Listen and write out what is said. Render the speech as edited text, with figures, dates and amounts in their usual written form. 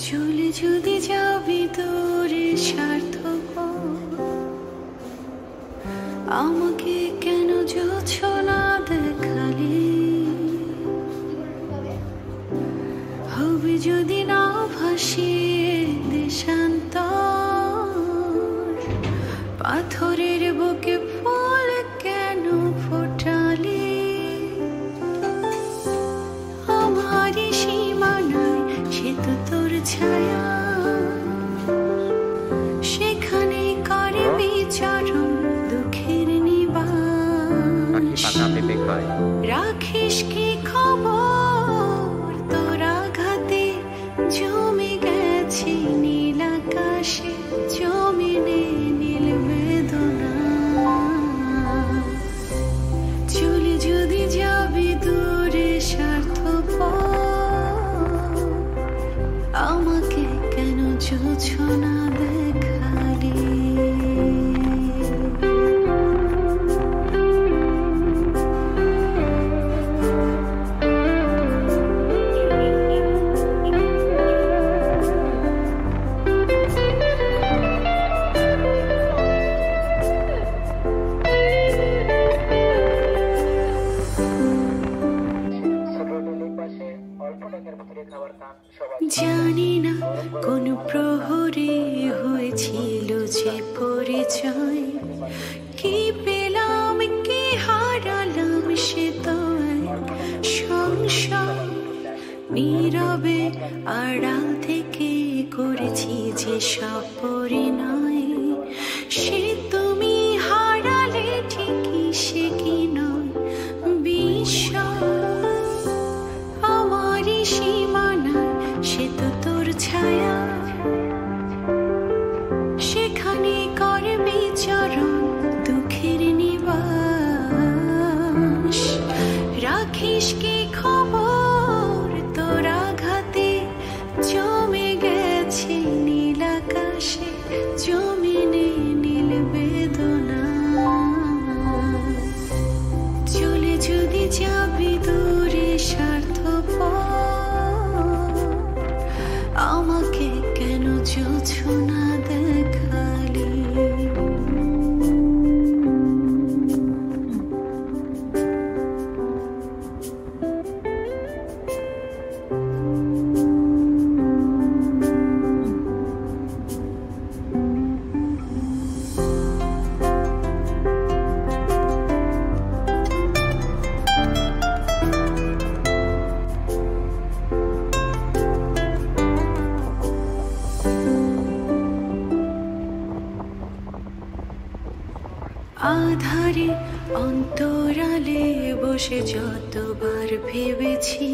চলে যদি যাবি দূরে স্বার্থপর, আমাকে কেন জোছনা দেখালি? হবে যদি না ভাসিয়ে দেশান্তর, পাথরের বুকে ফুল কেন ফোটালি? আমারই সীমানায় সে তো তোর ছায়া, সেখানে করে বিচরণ দুঃখের নিবাস। রাখিস কি খবর তোর আঘাতে জমে গেছে নীল আকাশে, জমিনে নীল বেদনা। চলে যদি যাবি দূরে স্বার্থপর, আমাকে কেন জোছনা দেখালি? জানি না কোন প্রহরে হয়েছিল যে পরিচয়, কি পেলাম কি হারালাম সে তো এক সংশয়। নীরবে আড়াল থেকে করেছি যে সব পরিণয়, সে তুমি হারালে ঠিকই সে কি নয় বিষয়। আমারই সীমানায় সে তো তোর ছায়া, সেখানে করে বিচরণ দুঃখের নিবাস। রাখিস কি খবর তোর আঘাতে জমে গেছে নীল আকাশে, জমিনে নীল বেদনা। চলে যদি যাবি দূরে স্বার্থপর, আমাকে কেন জোছনা দেখালি? আধারে অন্তরালে বসে যতবার ভেবেছি